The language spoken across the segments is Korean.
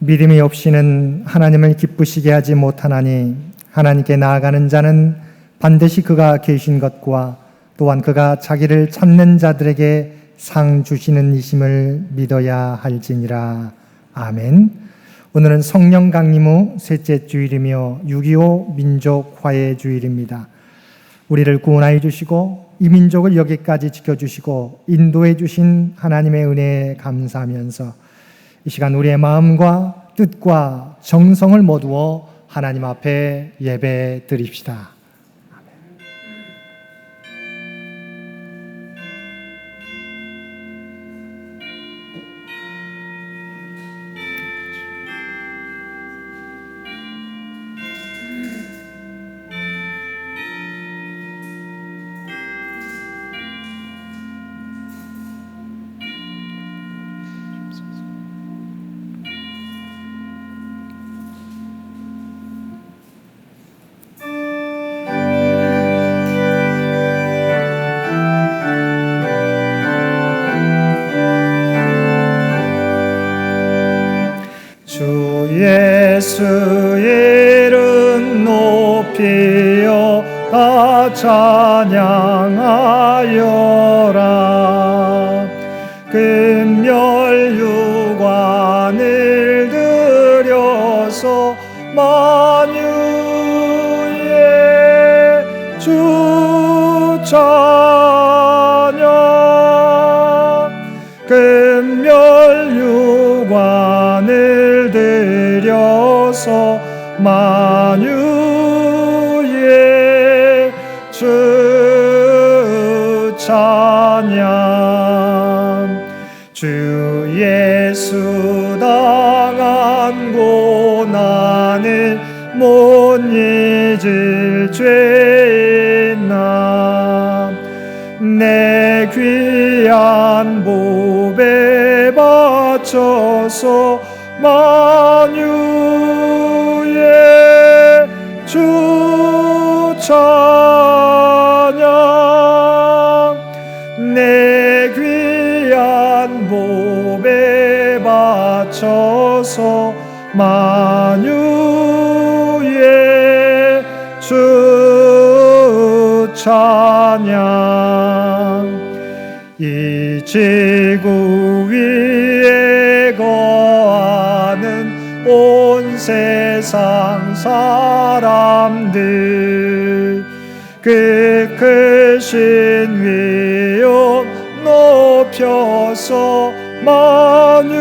믿음이 없이는 하나님을 기쁘시게 하지 못하나니 하나님께 나아가는 자는 반드시 그가 계신 것과 또한 그가 자기를 찾는 자들에게 상 주시는 이심을 믿어야 할지니라. 아멘. 오늘은 성령 강림 후 셋째 주일이며 6.25 민족 화해 주일입니다. 우리를 구원하여 주시고 이 민족을 여기까지 지켜주시고 인도해 주신 하나님의 은혜에 감사하면서 이 시간 우리의 마음과 뜻과 정성을 모두어 하나님 앞에 예배 드립시다. 예수 이름 높이어 다 찬양하여라. 금멸 유관을 들여서 만유의 주 찬양. 금멸 유관을 들여서 만유의 주 찬양. 주 예수 당한 고난을 못 잊을 죄나 내 귀한 보배 바쳐서 만유의 주 찬양. 내 귀한 보배 바쳐서 만유의 주 찬양. 이 지구 위에 거하는 온 세상 사람들 그 크신 위엄 높여서 만유의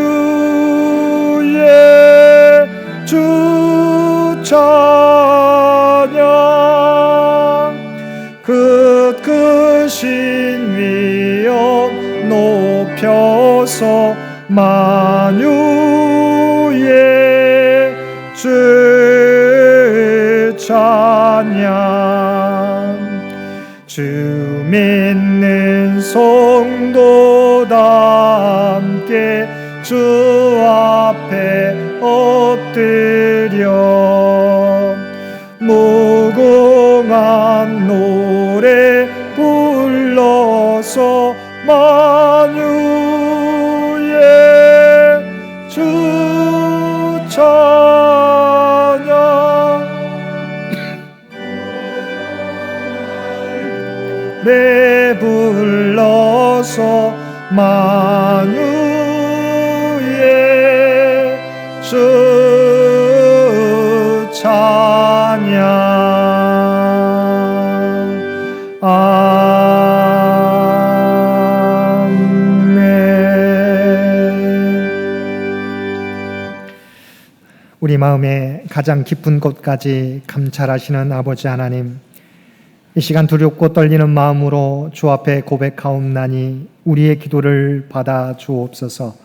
주 찬양. 그 크신 위엄 높여서 만유의 주 찬양. 주 믿는 성도다 함께 주 앞에 엎드려 무궁한 노래 불러서 만유의 주 찬양. 배불러서 만유의 주 찬양. 우리 마음의 가장 깊은 곳까지 감찰하시는 아버지 하나님, 이 시간 두렵고 떨리는 마음으로 주 앞에 고백하옵나니 우리의 기도를 받아 주옵소서.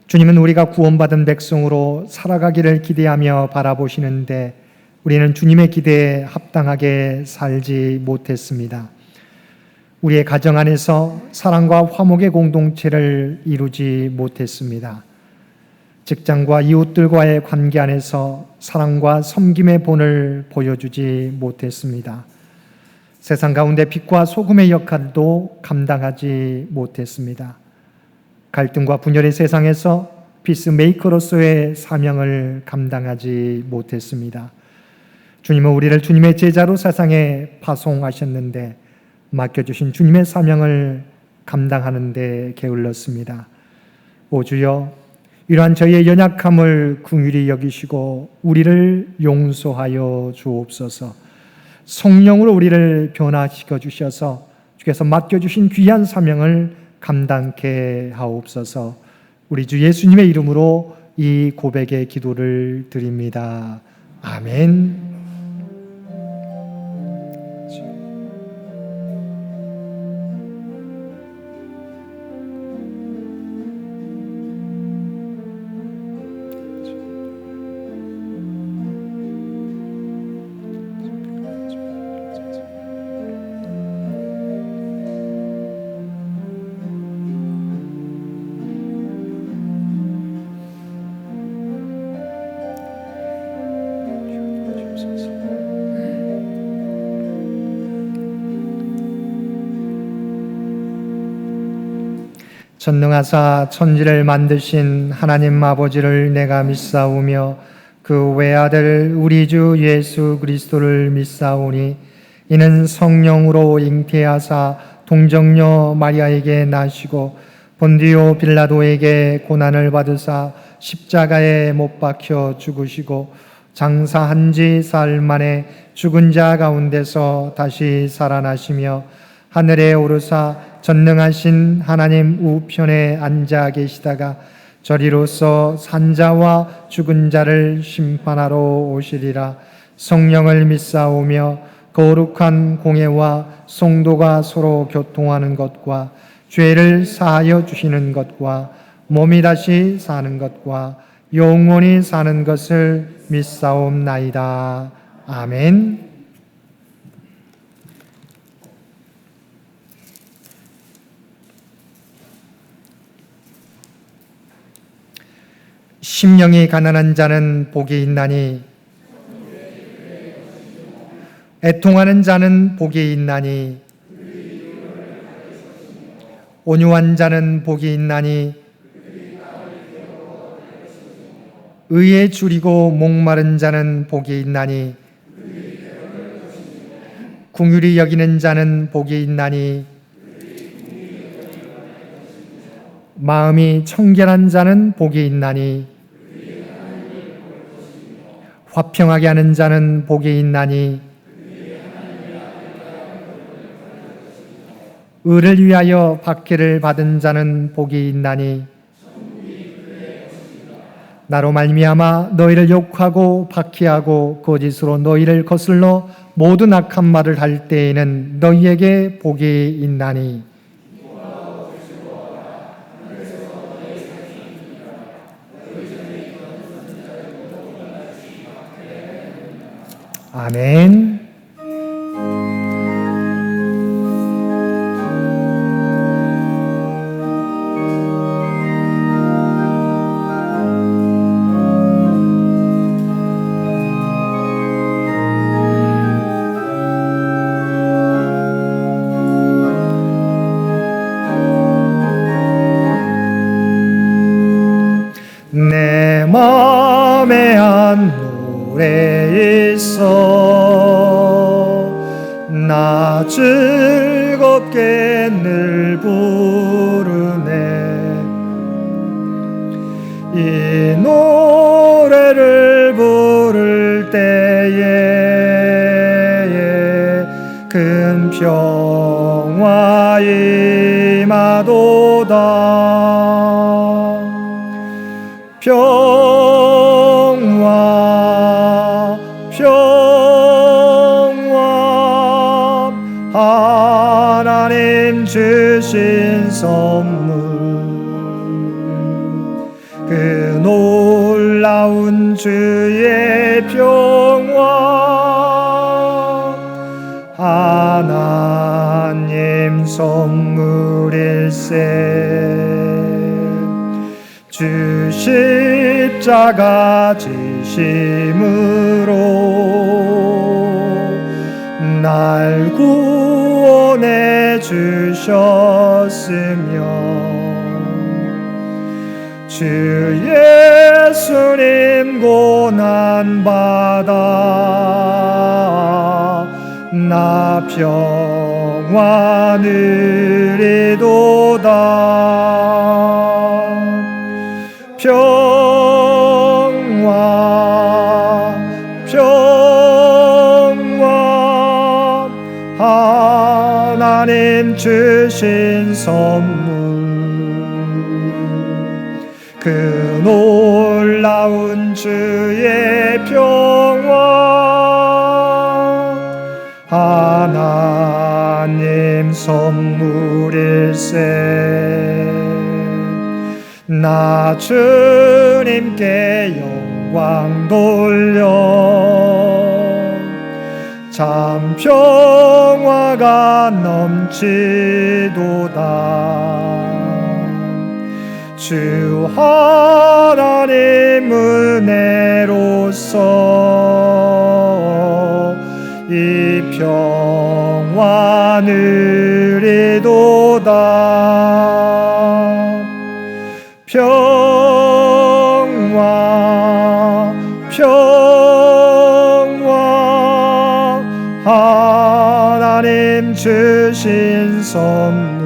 주님은 우리가 구원받은 백성으로 살아가기를 기대하며 바라보시는데 우리는 주님의 기대에 합당하게 살지 못했습니다. 우리의 가정 안에서 사랑과 화목의 공동체를 이루지 못했습니다. 직장과 이웃들과의 관계 안에서 사랑과 섬김의 본을 보여주지 못했습니다. 세상 가운데 빛과 소금의 역할도 감당하지 못했습니다. 갈등과 분열의 세상에서 피스메이커로서의 사명을 감당하지 못했습니다. 주님은 우리를 주님의 제자로 세상에 파송하셨는데 맡겨주신 주님의 사명을 감당하는 데 게을렀습니다. 오 주여, 이러한 저희의 연약함을 긍휼히 여기시고 우리를 용서하여 주옵소서. 성령으로 우리를 변화시켜 주셔서 주께서 맡겨주신 귀한 사명을 감당케 하옵소서. 우리 주 예수님의 이름으로 이 고백의 기도를 드립니다. 아멘. 전능하사 천지를 만드신 하나님 아버지를 내가 믿사오며 그 외아들 우리 주 예수 그리스도를 믿사오니 이는 성령으로 잉태하사 동정녀 마리아에게 나시고 본디오 빌라도에게 고난을 받으사 십자가에 못 박혀 죽으시고 장사한 지 사흘 만에 죽은 자 가운데서 다시 살아나시며 하늘에 오르사 전능하신 하나님 우편에 앉아 계시다가 저리로서 산자와 죽은 자를 심판하러 오시리라. 성령을 믿사오며 거룩한 공예와 성도가 서로 교통하는 것과 죄를 사하여 주시는 것과 몸이 다시 사는 것과 영원히 사는 것을 믿사옵나이다. 아멘. 심령이 가난한 자는 복이 있나니 애통하는 자는 복이 있나니 온유한 자는 복이 있나니 의에 줄이고 목마른 자는 복이 있나니 긍휼히 여기는 자는 복이 있나니 마음이 청결한 자는 복이 있나니 화평하게 하는 자는 복이 있나니 의를 위하여 박해를 받은 자는 복이 있나니 나로 말미암아 너희를 욕하고 박해하고 거짓으로 너희를 거슬러 모든 악한 말을 할 때에는 너희에게 복이 있나니 아멘. 내 맘에 한 노래 있어 나 즐겁게 늘 부르네 이 노래를 부를 때에 큰 평화 임하도다 평화 평화 하나님 주신 선물 그 놀라운 주의 평화 하나님 선물일세 주 십자가 지심으로 날 구원해 주셨으며 주 예수님 고난받아 나 평화 누리도다. 평화 평화 하나님 주신 선물 그 놀라운 주의 평화 하나님 선물일세. 나 주님께 영광 돌려 참 평화가 넘치도다. 주 하나님 은혜로서 이 평화 누리도다. 평화 평화 하나님 주신 선물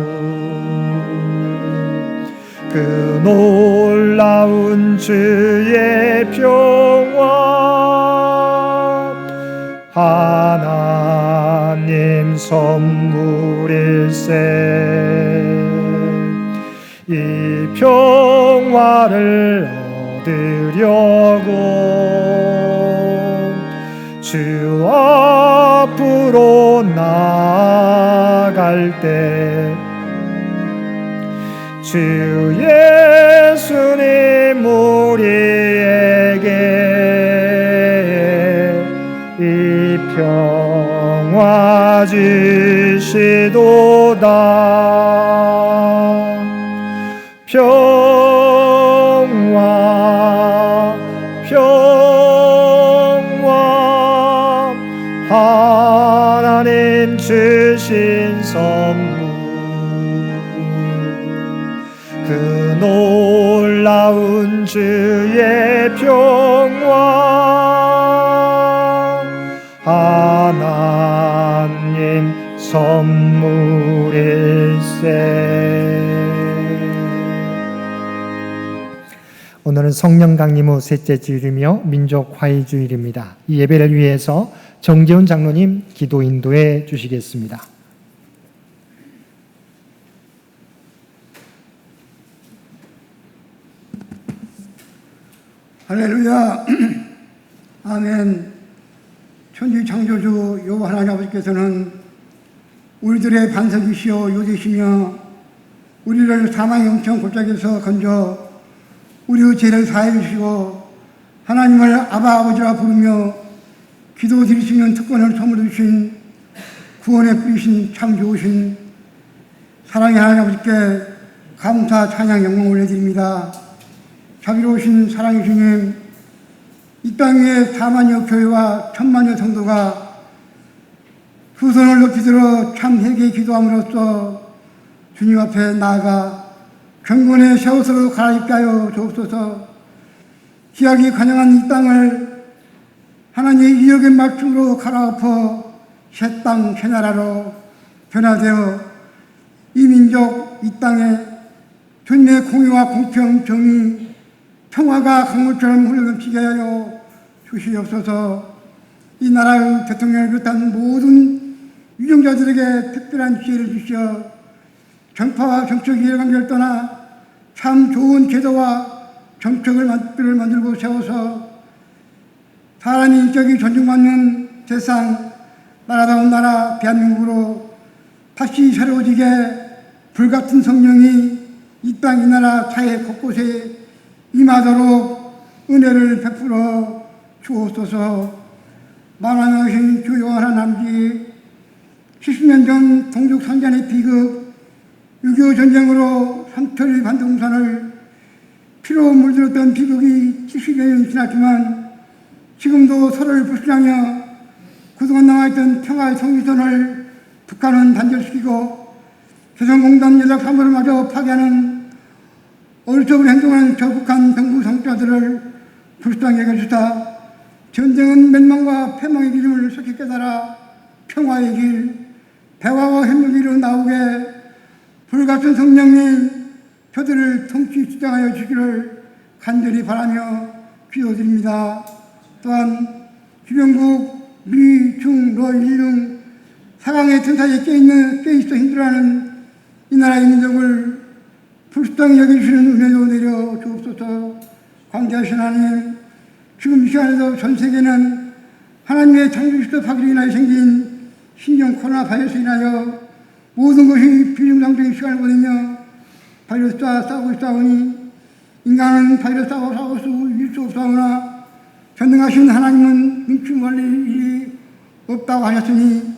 그 놀라운 주의 평화 하나님 선물일세. 이 평화를 얻으려고 주 앞으로 나아갈 때 주 예수님 우리에게 이 평화 주시도다. 평화 평화 하나님 주신 선물 그 놀라운 주의 평화 하나님 선물일세. 오늘은 성령 강림 후 셋째 주일이며 민족 화의 주일입니다. 이 예배를 위해서 정재훈 장로님 기도 인도해 주시겠습니다. 할렐루야. 아멘. 천지 창조주 여호와 하나님 아버지께서는 우리들의 반석이시여 요새시며 우리를 사망의 영청 골짜기에서 건져 우리의 죄를 사해 주시고 하나님을 아바 아버지라 부르며 기도 드리시는 특권을 선물해 주신 구원의 뿌리신 참 좋으신 사랑의 하나님 아버지께 감사 찬양 영광 올려드립니다. 자비로우신 사랑의 주님, 이 땅 위에 4만여 교회와 1000만여 성도가 두 손을 높이 들어 참 회개의 기도함으로써 주님 앞에 나아가 경건의 새 옷으로 갈아입게 하여 주옵소서. 기약이 관영한 이 땅을 하나님의 이역의 말씀으로 갈아엎어 새 땅, 새 나라로 변화되어 이 민족, 이 땅에 주님의 공의와 공평, 정의, 평화가 강물처럼 흘러넘치게 하여 주시옵소서. 이 나라의 대통령을 비롯한 모든 유정자들에게 특별한 지혜를 주시어 정파와 정책 이해관계를 떠나 참 좋은 제도와 정책을 만들고 세워서 사람이 인격이 존중받는 세상, 나라다운 나라 대한민국으로 다시 새로워지게 불같은 성령이 이 땅, 이 나라, 사회 곳곳에 임하도록 은혜를 베풀어 주옵소서. 만왕하신 주 여호와 남지 70년 전 동족 산잔의 비극, 6.25 전쟁으로 삼천리 반동산을 피로 물들었던 비극이 70여 년 지났지만 지금도 서로를 불신하며 그동안 남아있던 평화의 성리선을 북한은 단절시키고 개성공단 연락 사무를 마저 파괴하는 어리석은 행동하는 저 북한 정부 성자들을 불쌍히 여겨주사 전쟁은 멸망과 패망의 길임을 속히 깨달아 평화의 길, 대화와 협력의 길로 나오게 불같은 성령님 저들을 통치 주장하여 주기를 간절히 바라며 기도드립니다. 또한 주변국 미, 중, 러, 일 등 사강의 천사에 깨있어 힘들어하는 이 나라의 민족을 불쌍히 여겨주시는 은혜도 내려 주옵소서. 광대하신 하나님, 지금 이 시간에도 전 세계는 하나님의 창조주시도 파기로 인하여 생긴 신종 코로나 바이러스로 인하여 모든 것이 비정상적인 시간을 보내며 바이러스와 싸우고 있사오니 인간은 바이러스와 싸울 수 이길 수 없사오나 전능하신 하나님은 눈치 멀리 일이 없다고 하셨으니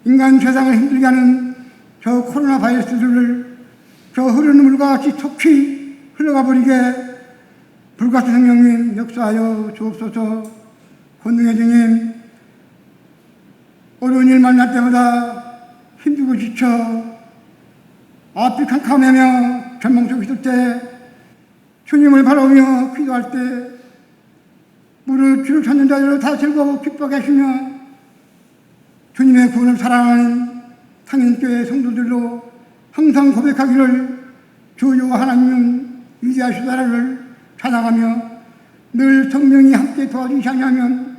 인간 세상을 힘들게 하는 저 코로나 바이러스들을 저 흐르는 물과 같이 속히 흘러가 버리게 불같은 성령님 역사하여 주옵소서. 권능의 주님, 어려운 일 만날 때마다 힘들고 지쳐 앞이 캄캄하며 절망 속에 있을 때 주님을 바라보며 기도할 때 무릇 주를 찾는 자들을 다 즐거워 기뻐하게 하시며 주님의 구원을 사랑하는 상인교회 성도들로 항상 고백하기를 주 여호와 하나님은 위대하시다를 찬양하며 늘 성령이 함께 도와주시지 않으면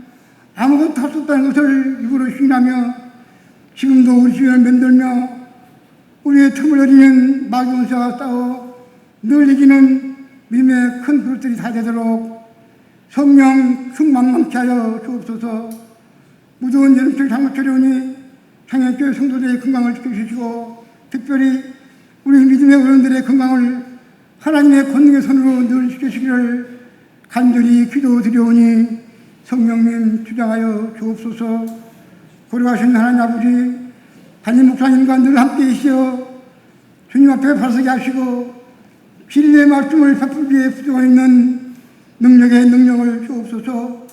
아무것도 할 수 없다는 것을 입으로 시인하며 지금도 우리 주변을 만들며 우리의 틈을 어리는 마귀원수와 싸워 늘 이기는 믿음의 큰 그릇들이 다 되도록 성령 충만만케 하여 주옵소서. 무더운 여름철 장마철이 오니 창현교회 성도들의 건강을 지켜주시고 특별히 우리 믿음의 어른들의 건강을 하나님의 권능의 손으로 늘 지켜주시기를 간절히 기도드려오니 성령님 주장하여 주옵소서. 고려하신 하나님 아버지, 담임 목사님과 늘 함께 계시어 주님 앞에 바르게 하시고 진리의 말씀을 베풀기에 부족한 있는 능력의 능력을 주옵소서.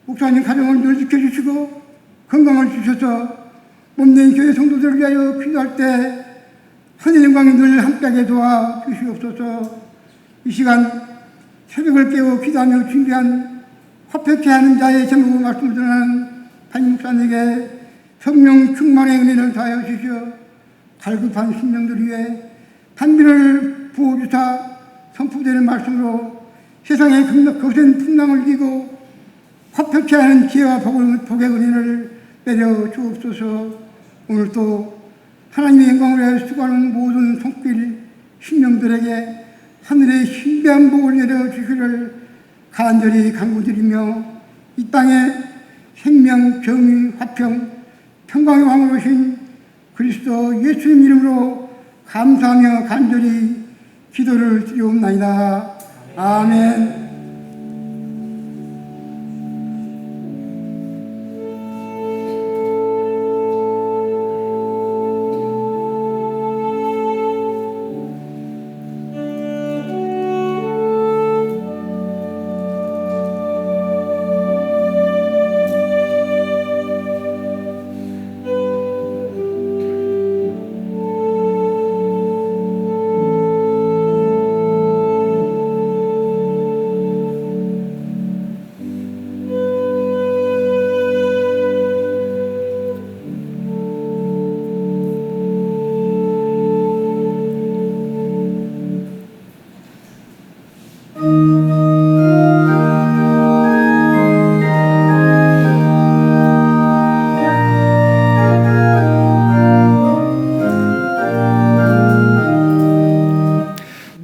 목사님 가정을 늘 지켜주시고 건강을 주셔서 몸된 교회 성도들을 위하여 기도할 때 하늘 영광이 늘 함께하게 도와 주시옵소서. 이 시간 새벽을 깨워 기도하며 준비한 화평케 하는 자의 제목으로 말씀을 전하는 담임 목사님에게 성령 충만의 은혜를 다하여 주시어 갈급한 심령들 위해 단비를 부어주사 선포되는 말씀으로 세상의 거센 풍랑을 이기고 화평케 하는 지혜와 복의 은혜를 내려 주옵소서. 오늘도 하나님의 영광을 위하여 수고하는 모든 손길 심령들에게 하늘의 신비한 복을 내려 주시기를 간절히 간구드리며 이 땅에 생명, 정의, 화평, 평강의 왕으로 오신 그리스도 예수님 이름으로 감사하며 간절히 기도를 드리옵나이다. 아멘.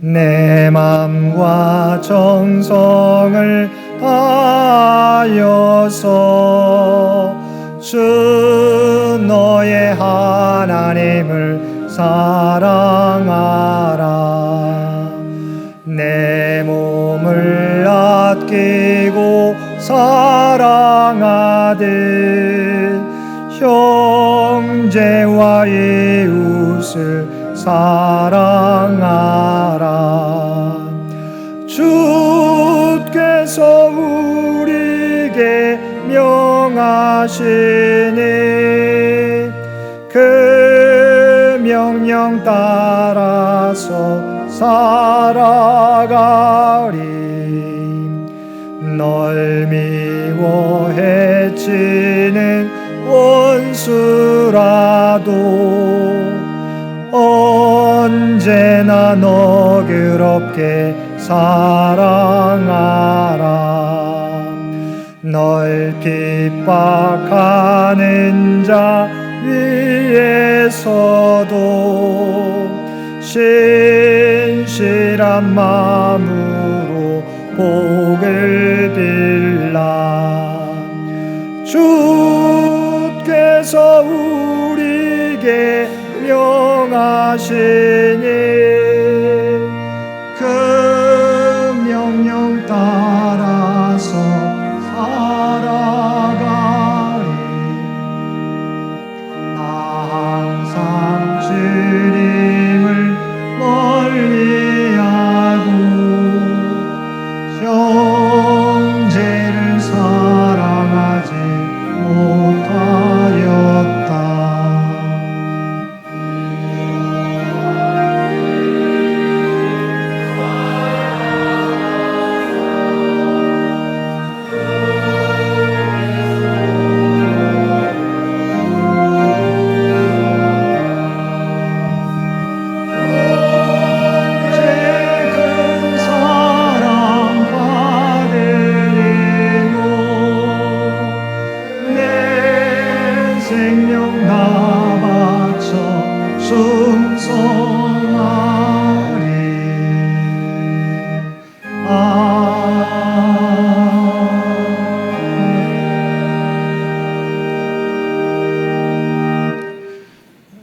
내 맘과 정성을 다하여서 주 너의 하나님을 사랑하라. 내 몸을 아끼고 사랑하듯 형제와 이웃을 사랑하라. 주께서 우리에게 명하시니 그 명령 따라서 살아가리. 널 미워 해치는 원수라도 언제나 너그럽게 사랑하라. 널 핍박하는 자 위에서도 신실한 마음으로 복을 빌라. 주께서 우리에게 명하시니 그 명령 따라서 살아가리. 나 항상 주님을 멀리하고 형제를 사랑하지 못하였다. 생명 다 바쳐 충성하리.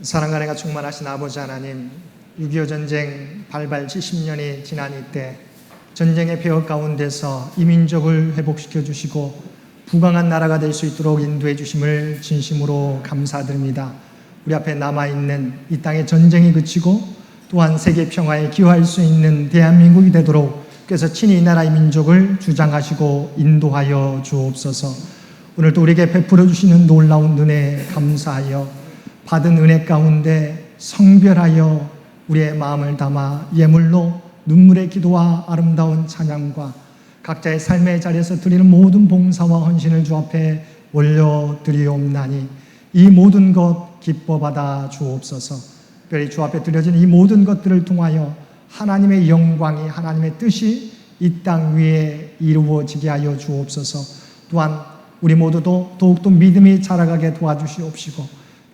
사랑과 은혜가 충만하신 아버지 하나님, 6.25 전쟁 발발 70년이 지난 이때 전쟁의 폐허 가운데서 이 민족을 회복시켜 주시고 부강한 나라가 될 수 있도록 인도해 주심을 진심으로 감사드립니다. 우리 앞에 남아있는 이 땅의 전쟁이 그치고 또한 세계 평화에 기여할 수 있는 대한민국이 되도록 그래서 친히 이 나라의 민족을 주장하시고 인도하여 주옵소서. 오늘도 우리에게 베풀어 주시는 놀라운 은혜에 감사하여 받은 은혜 가운데 성별하여 우리의 마음을 담아 예물로 눈물의 기도와 아름다운 찬양과 각자의 삶의 자리에서 드리는 모든 봉사와 헌신을 주 앞에 올려드리옵나니 이 모든 것 기뻐 받아 주옵소서. 특별히 주 앞에 드려진 이 모든 것들을 통하여 하나님의 영광이, 하나님의 뜻이 이 땅 위에 이루어지게 하여 주옵소서. 또한 우리 모두도 더욱더 믿음이 자라가게 도와주시옵시고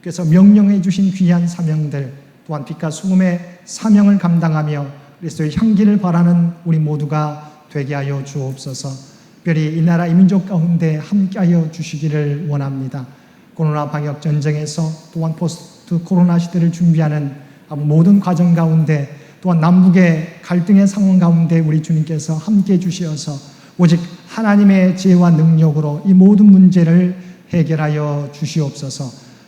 그래서 명령해 주신 귀한 사명들 또한 빛과 소금의 사명을 감당하며 그리스도의 향기를 바라는 우리 모두가 되게 하여 주옵소서. 특별히 이 나라 이 민족 가운데 함께하여 주시기를 원합니다. 코로나 방역 전쟁에서 또한 포스트 코로나 시대를 준비하는 모든 과정 가운데 또한 남북의 갈등의 상황 가운데 우리 주님께서 함께해 주시어서 오직 하나님의 지혜와 능력으로 이 모든 문제를 해결하여 주시옵소서.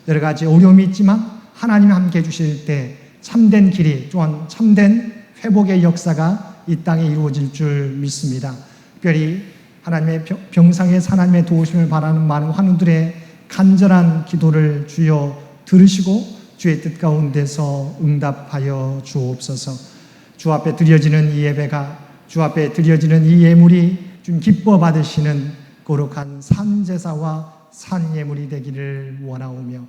여러 가지 어려움이 있지만 하나님이 함께해 주실 때 참된 길이 또한 참된 회복의 역사가 이 땅에 이루어질 줄 믿습니다. 특별히 하나님의 병상에 하나님의 도우심을 바라는 많은 환우들의 간절한 기도를 주여 들으시고 주의 뜻 가운데서 응답하여 주옵소서. 주 앞에 드려지는 이 예배가 주 앞에 드려지는 이 예물이 좀 기뻐 받으시는 거룩한 산제사와 산예물이 되기를 원하오며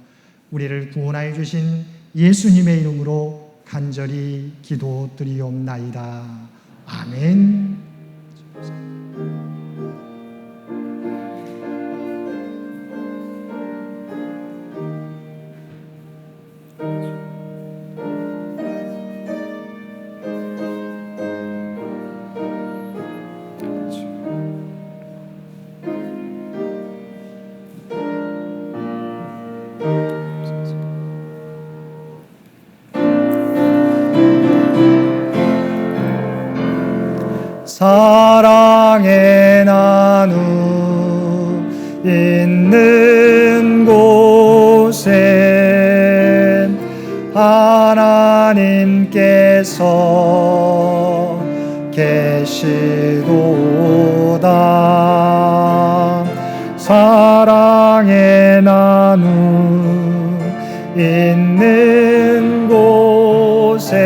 우리를 구원하여 주신 예수님의 이름으로 간절히 기도드리옵나이다. 아멘. 사랑의 나눔 있는 곳에 하나님께서 계시도다. 사랑의 나눔 있는 곳에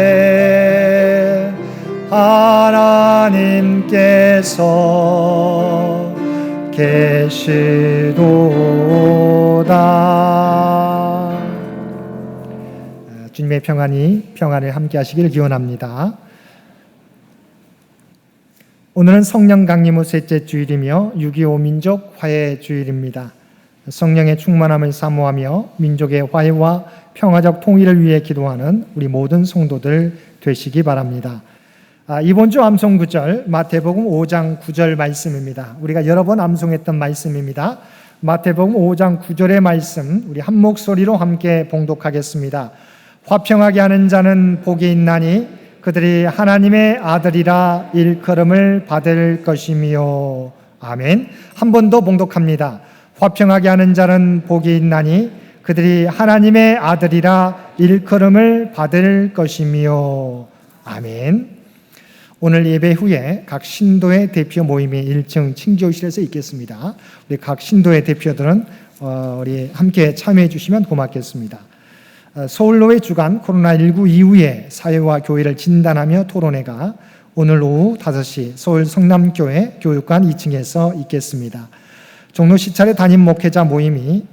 하나님께서 계시도다. 주님의 평안을 함께 하시길 기원합니다. 오늘은 성령 강림후 셋째 주일이며 6.25 민족 화해 주일입니다. 성령의 충만함을 사모하며 민족의 화해와 평화적 통일을 위해 기도하는 우리 모든 성도들 되시기 바랍니다. 이번 주 암송 구절 마태복음 5장 9절 말씀입니다. 우리가 여러 번 암송했던 말씀입니다. 마태복음 5장 9절의 말씀 우리 한 목소리로 함께 봉독하겠습니다. 화평하게 하는 자는 복이 있나니 그들이 하나님의 아들이라 일컬음을 받을 것이며. 아멘. 한 번 더 봉독합니다. 화평하게 하는 자는 복이 있나니 그들이 하나님의 아들이라 일컬음을 받을 것이며. 아멘. 오늘 예배 후에 각 신도의 대표 모임이 1층 칭조실에서 있겠습니다. 우리 각 신도의 대표들은 우리 함께 참여해 주시면 고맙겠습니다. 서울로의 주간 코로나19 이후에 사회와 교회를 진단하며 토론회가 오늘 오후 5시 서울 성남교회 교육관 2층에서 있겠습니다. 종로 시찰의 담임 목회자 모임이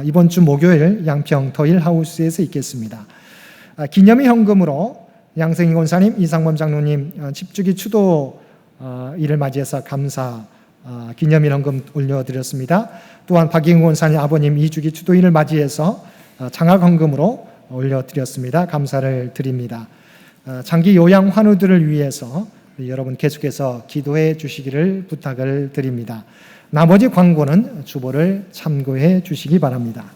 이번 주 목요일 양평 더힐하우스에서 있겠습니다. 기념의 현금으로 양승희 권사님, 이상범 장로님 집주기 추도 일을 맞이해서 감사 기념의 현금 올려드렸습니다. 또한 박인구 권사님 아버님 2주기 추도일을 맞이해서 장학 헌금으로 올려드렸습니다. 감사를 드립니다. 장기 요양 환우들을 위해서 여러분 계속해서 기도해 주시기를 부탁을 드립니다. 나머지 광고는 주보를 참고해 주시기 바랍니다.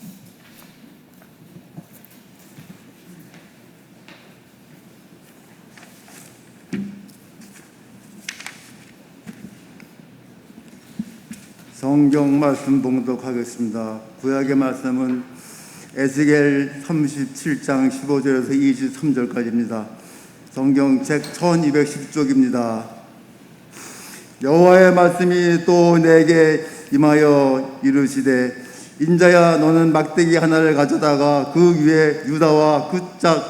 성경 말씀 봉독하겠습니다. 구약의 말씀은 에스겔 37장 15절에서 23절까지입니다. 성경 책 1210쪽입니다. 여호와의 말씀이 또 내게 임하여 이르시되 인자야 너는 막대기 하나를 가져다가 그 위에 유다와 그 짝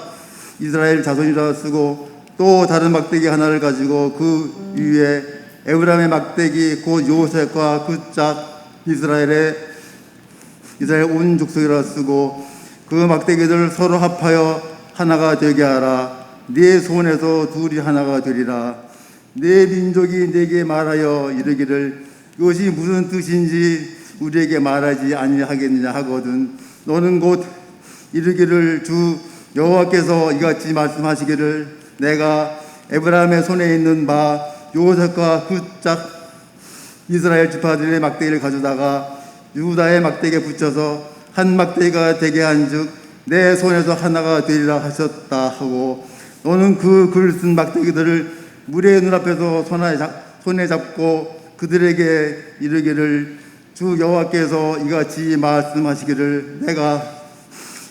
이스라엘 자손이라 쓰고 또 다른 막대기 하나를 가지고 그 위에 에브라임의 막대기 곧 요셉과 그 짝 이스라엘 온 족속이라 쓰고 그 막대기들을 서로 합하여 하나가 되게 하라. 네 손에서 둘이 하나가 되리라. 네 민족이 내게 말하여 이르기를 이것이 무슨 뜻인지 우리에게 말하지 아니하겠느냐 하거든 너는 곧 이르기를 주 여호와께서 이같이 말씀하시기를 내가 에브라임의 손에 있는 바 요셉과 그 짝 이스라엘 지파들의 막대기를 가져다가 유다의 막대기에 붙여서 한 막대기가 되게 한즉 내 손에서 하나가 되리라 하셨다 하고 너는 그 글 쓴 막대기들을 물의 눈앞에서 손에 잡고 그들에게 이르기를 주 여호와께서 이같이 말씀하시기를 내가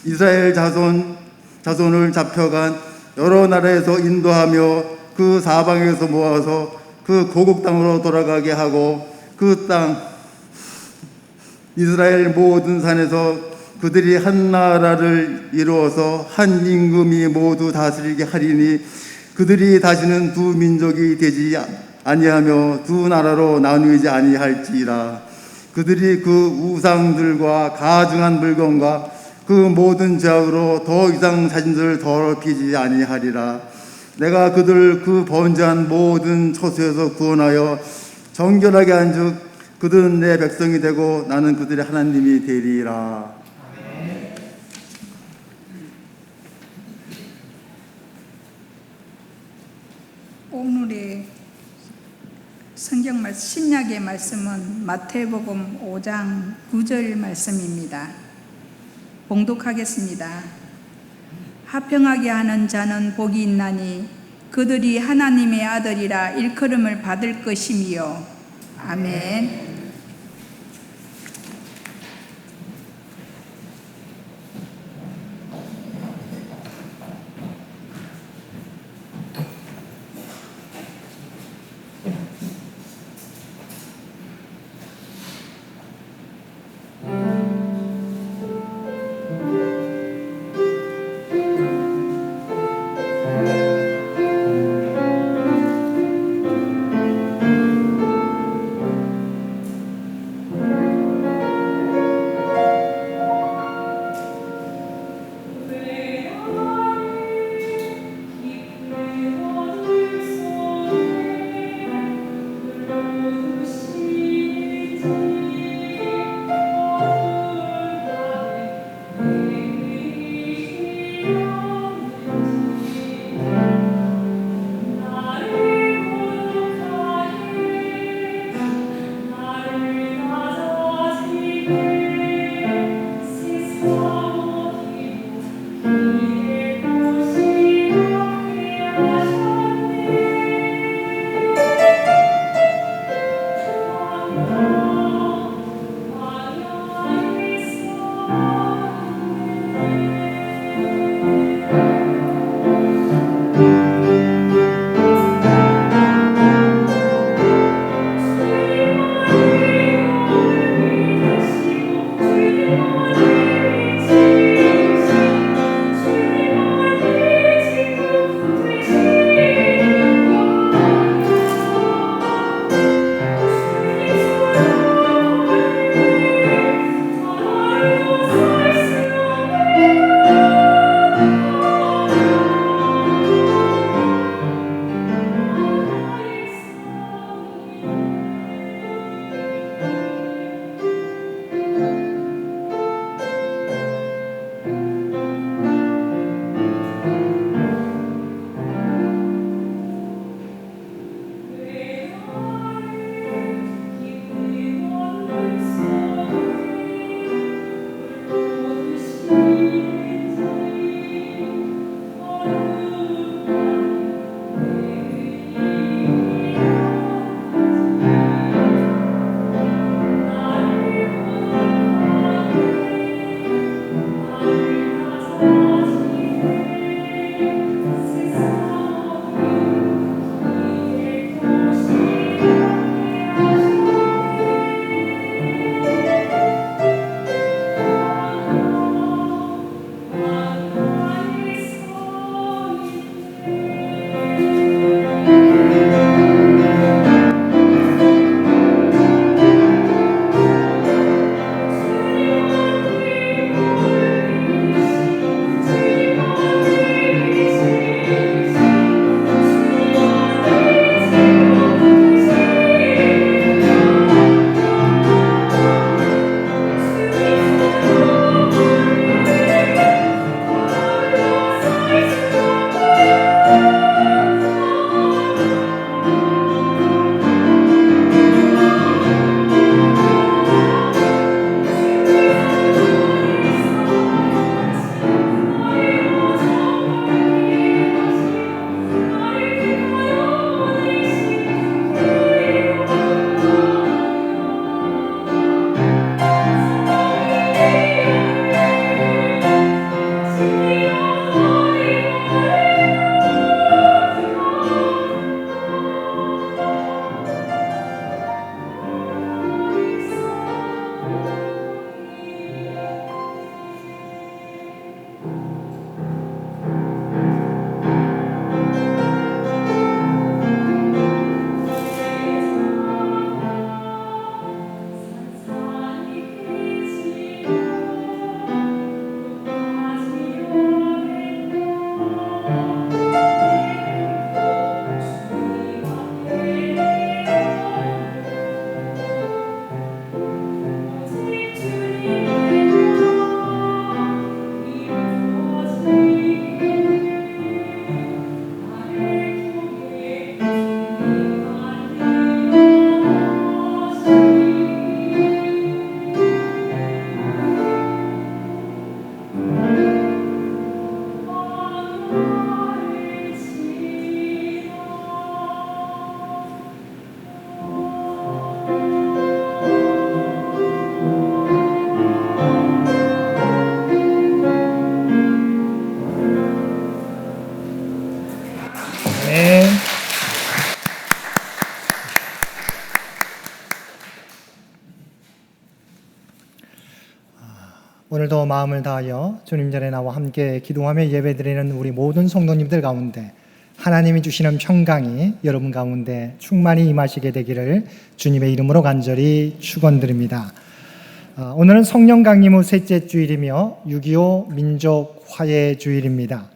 이스라엘 자손을 잡혀간 여러 나라에서 인도하며 그 사방에서 모아서 그 고국 땅으로 돌아가게 하고 그 땅 이스라엘 모든 산에서 그들이 한 나라를 이루어서 한 임금이 모두 다스리게 하리니 그들이 다시는 두 민족이 되지 아니하며 두 나라로 나누지 아니할지라. 그들이 그 우상들과 가증한 물건과 그 모든 죄악으로 더 이상 자신들을 더럽히지 아니하리라. 내가 그들을 그 번제한 모든 처소에서 구원하여 정결하게 한즉 그들은 내 백성이 되고 나는 그들의 하나님이 되리라. 오늘의 성경 말씀, 신약의 말씀은 마태복음 5장 9절 말씀입니다. 봉독하겠습니다. 화평하게 하는 자는 복이 있나니 그들이 하나님의 아들이라 일컬음을 받을 것이며. 아멘. 아멘. 오늘도 마음을 다하여 주님 전에 나와 함께 기도하며 예배드리는 우리 모든 성도님들 가운데 하나님이 주시는 평강이 여러분 가운데 충만히 임하시게 되기를 주님의 이름으로 간절히 축원드립니다. 오늘은 성령 강림 후 셋째 주일이며 6.25 민족 화해 주일입니다.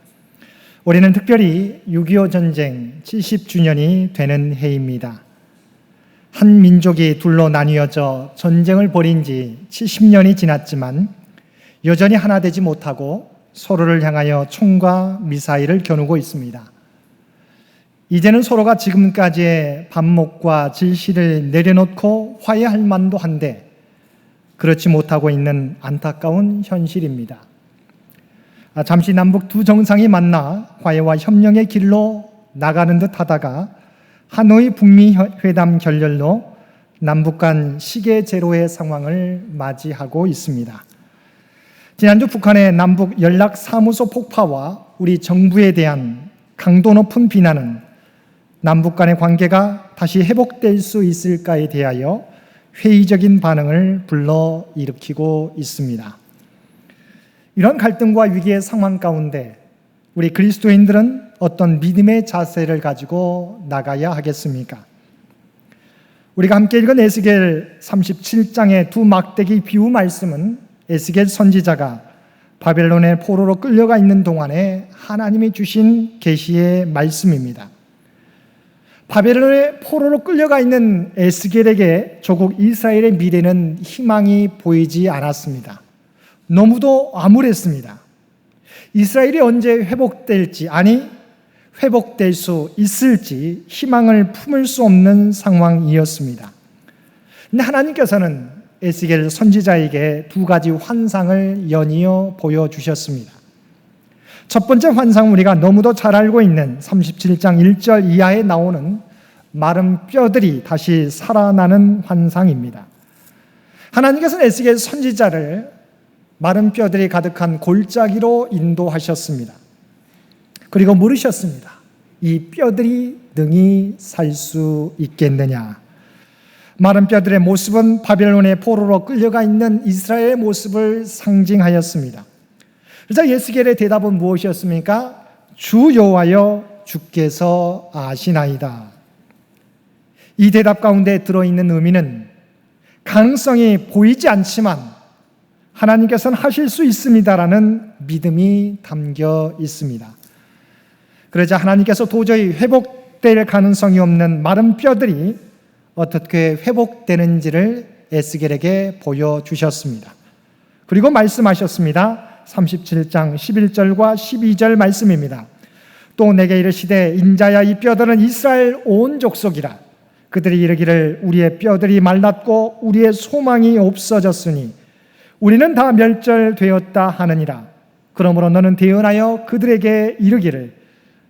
올해는 특별히 6.25 전쟁 70주년이 되는 해입니다. 한 민족이 둘로 나뉘어져 전쟁을 벌인 지 70년이 지났지만 여전히 하나 되지 못하고 서로를 향하여 총과 미사일을 겨누고 있습니다. 이제는 서로가 지금까지의 반목과 질시를 내려놓고 화해할 만도 한데 그렇지 못하고 있는 안타까운 현실입니다. 잠시 남북 두 정상이 만나 화해와 협력의 길로 나가는 듯 하다가 하노이 북미 회담 결렬로 남북 간 시계 제로의 상황을 맞이하고 있습니다. 지난주 북한의 남북 연락사무소 폭파와 우리 정부에 대한 강도 높은 비난은 남북 간의 관계가 다시 회복될 수 있을까에 대하여 회의적인 반응을 불러일으키고 있습니다. 이런 갈등과 위기의 상황 가운데 우리 그리스도인들은 어떤 믿음의 자세를 가지고 나가야 하겠습니까? 우리가 함께 읽은 에스겔 37장의 두 막대기 비유 말씀은 에스겔 선지자가 바벨론의 포로로 끌려가 있는 동안에 하나님이 주신 계시의 말씀입니다. 바벨론의 포로로 끌려가 있는 에스겔에게 조국 이스라엘의 미래는 희망이 보이지 않았습니다. 너무도 암울했습니다. 이스라엘이 언제 회복될지, 아니 회복될 수 있을지 희망을 품을 수 없는 상황이었습니다. 근데 하나님께서는 에스겔 선지자에게 두 가지 환상을 연이어 보여주셨습니다. 첫 번째 환상은 우리가 너무도 잘 알고 있는 37장 1절 이하에 나오는 마른 뼈들이 다시 살아나는 환상입니다. 하나님께서는 에스겔 선지자를 마른 뼈들이 가득한 골짜기로 인도하셨습니다. 그리고 물으셨습니다. 이 뼈들이 능히 살 수 있겠느냐? 마른 뼈들의 모습은 바벨론의 포로로 끌려가 있는 이스라엘의 모습을 상징하였습니다. 그래서 에스겔의 대답은 무엇이었습니까? 주 여호와여 주께서 아시나이다. 이 대답 가운데 들어있는 의미는 가능성이 보이지 않지만 하나님께서는 하실 수 있습니다라는 믿음이 담겨 있습니다. 그러자 하나님께서 도저히 회복될 가능성이 없는 마른 뼈들이 어떻게 회복되는지를 에스겔에게 보여주셨습니다. 그리고 말씀하셨습니다. 37장 11절과 12절 말씀입니다. 또 내게 이르시되 인자야 이 뼈들은 이스라엘 온 족속이라. 그들이 이르기를 우리의 뼈들이 말랐고 우리의 소망이 없어졌으니 우리는 다 멸절되었다 하느니라. 그러므로 너는 대언하여 그들에게 이르기를